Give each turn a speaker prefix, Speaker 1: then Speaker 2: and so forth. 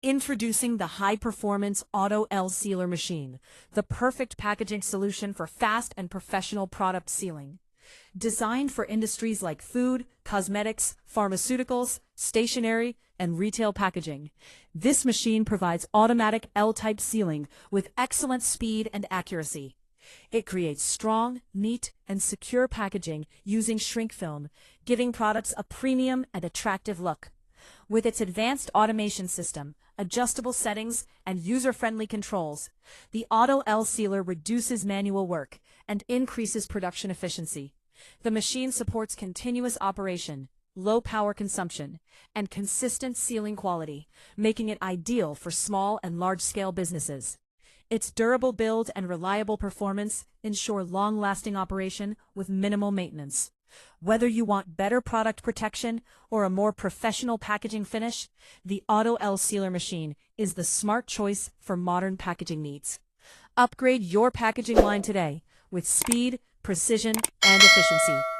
Speaker 1: Introducing the high-performance Auto L Sealer machine, the perfect packaging solution for fast and professional product sealing. Designed for industries like food, cosmetics, pharmaceuticals, stationery, and retail packaging, this machine provides automatic L-type sealing with excellent speed and accuracy. It creates strong, neat, and secure packaging using shrink film, giving products a premium and attractive look. With its advanced automation system, adjustable settings, and user-friendly controls, the Auto L Sealer reduces manual work and increases production efficiency. The machine supports continuous operation, low power consumption, and consistent sealing quality, making it ideal for small and large-scale businesses. Its durable build and reliable performance ensure long-lasting operation with minimal maintenance. Whether you want better product protection or a more professional packaging finish, the Auto L Sealer machine is the smart choice for modern packaging needs. Upgrade your packaging line today with speed, precision, and efficiency.